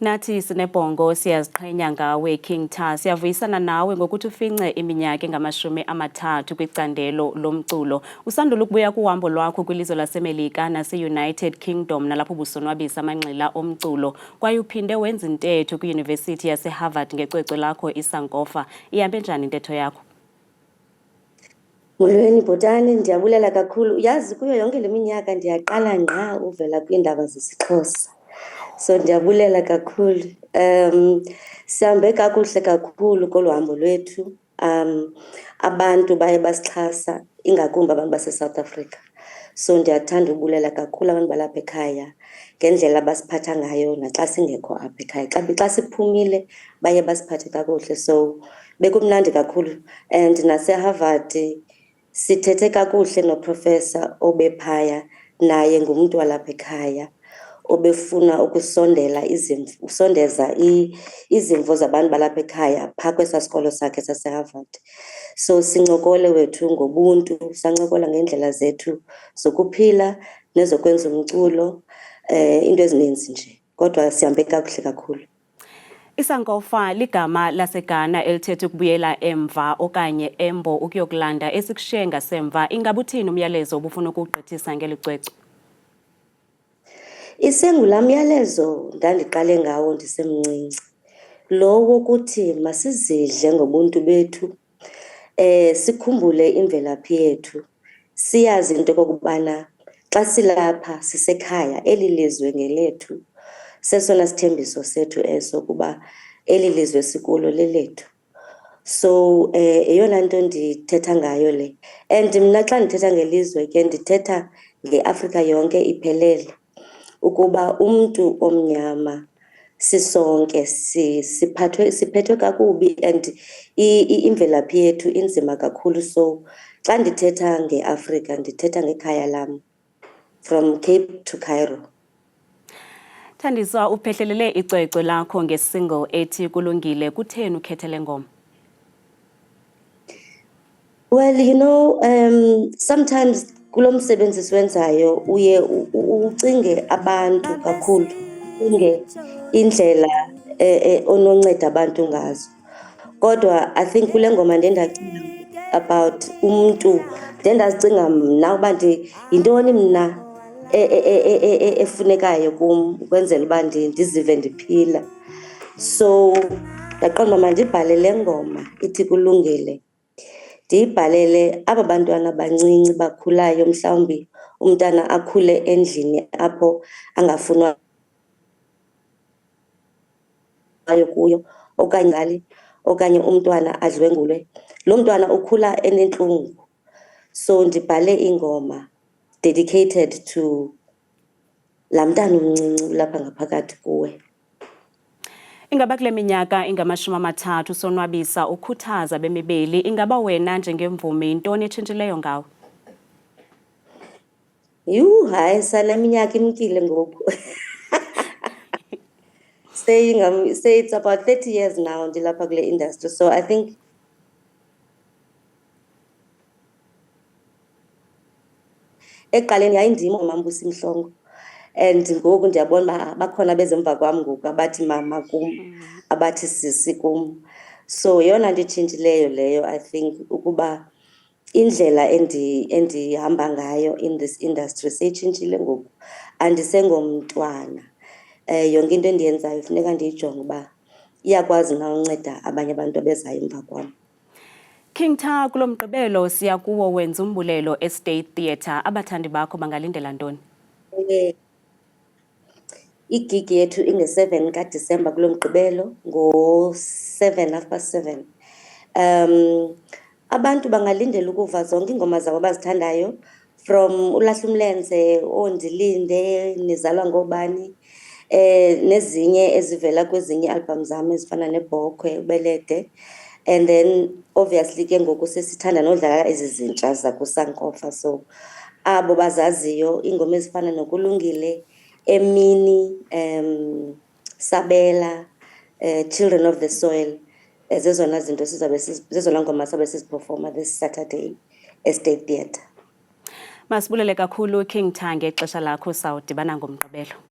Nathi sinebhongo siyaziqhenya ngawe King Tha. Siyavuyisana nawe ngokuthi ufince iminyaka engama-30 kwicandelo lomculo. Usandula ukubuya kuhambo lwakho kwilizwe laseMelika nase-United Kingdom nalapho busonwabisa amanxila omculo. Kwaye uphinde wenza intetho kwiYunivesithi yaseHarvard ngecwecwe lakho iSankofa. Ihambe njani intetho yakho? Molweni bhotani, ndiyabulela kakhulu. Yazi kuyo yonke le minyaka ndiyaqala ngqa uvela kwiindaba zesiXhosa. So ndiyabulela kakhulu. Sihambe kakuhle kakhulu kolu hambo lwethu. Abantu baye basixhasa ingakumbi abantu base-South Africa. So ndiyathanda ubulela kakhulu abantu balapha ekhaya ngendlela basiphatha ngayo naxa singekho apha ekhaya. Xa siphumile baye basiphathe kakuhle. So bekumnandi kakhulu. And nase-Harvard sithethe kakuhle noprofessor obephaya, naye ngumuntu walapha ekhaya obefuna usondeza izimvo zabantu balapha ekhaya phaa kwesaa sikolo sakhe saseHarvard. So sincokole wethu ngobuntu, sancokola ngendlela zethu zokuphila nezokwenza umculo, into ezininzi nje. Kodwa sihambe kakuhle kakhulu. iSankofa ligama laseGhana elithethe ukubuyela emva okanye embo ukuyokulanda esikushiye ngasemva. Ingabe uthini umyalezo obufuna ukuwugqithisa ngeli cwecwe? Isengula myalezo ndandiqale ngawo ndisemncinci. Lo wokuthi masizidle ngobuntu bethu, sikhumbule imvelaphi yethu. Siyazi into okokubana xa silapha sisekhaya, eli lizwe ngelethu. Sesona sithembiso sethu eso kuba eli lizwe sikulo lelethu. So eyona nto ndithetha ngayo le. And mna xa ndithetha ngelizwe ke ndithetha ngeAfrika yonke iphelele. Ukuba umntu omnyama sisonke siphethwe kakubi and imvelaphi yethu inzima kakhulu. So xa ndithetha ngeAfrika ndithetha ngekhaya lam, from Cape to Cairo. Thandiswa, uphehlelele icwecwe lakho ngesingle ethi Kulungile. Kutheni ukhethe le ngoma? Well, you know, sometimes kulo msebenzi siwenzayo uye ucinge abantu kakhulu, ucinge indlela ononceda abantu ngazo. Kodwa I think kule ngoma ndendacinga about umuntu, ndendazicinga mna uba yintoni mna efunekayo kum ukwenzela uba ndizive ndiphila. So ndaqonda uba mandibhale le ngoma ithi Kulungile. Ndiyibhalele aba bantwana bancinci bakhulayo, mhlawumbi umntana akhule endlini apho angafunwa kuyo okanye umntwana adlwengulwe. Lo mntwana ukhula enentlungu. So ndibhale ingoma dedicated to laa mntana umncinci ulapha ngaphakathi kuwe. Ingaba kule minyaka ingama-30 usonwabisa ukhuthaza bemibeli, ingaba wena njengemvumi yintoni etshintshileyo ngawe? Hayi, saneminyaka imkile ngoku. Say it's about 30 years now ndilapha kule industry. So I think ekuqaleni yayindima uMambusi Mhlongo. And ngoku ndiyabona uba bakhona bezemva kwam ngoku abathi mama kum, abathi sisi kum. So yeyona nto itshintshileyo leyo, I think, ukuba indlela endihamba ngayo in this industry seyitshintshile ngoku. Andisengomntwana. Yonke into endiyenzayo funeka ndiyijonge uba iyakwazi na unceda abanye abantu abezayo emva kwam. King Tha, kulo mgqibelo siya kuwo wenza umbulelo eState Theatre. Abathandi bakho bangalindela ntoni? Igigi yethu inge-7 kaDisemba kulo mgqibelo ngo-7:30. Abantu bangalindela ukuva zonke iingoma zabo abazithandayo, from Ulahla Umlenze, Ondilinde, Nizalwa Ngobani, nezinye ezivela kwezinye iialbham zam ezifana neBhokhwe, Ubelede. And then obviously ke ngoku sesithanda nodlala ezi zintsha zakuSankofa. So abo bazaziyo iingoma ezifana noKulungile, Emini, Sabela, Children of the Soil. Zezona zinto zezona ngoma sizabe siziperforma this Saturday eState Theatre. Masibulele kakhulu King Tha ngexesha lakho, sawudibana ngomgqibelo.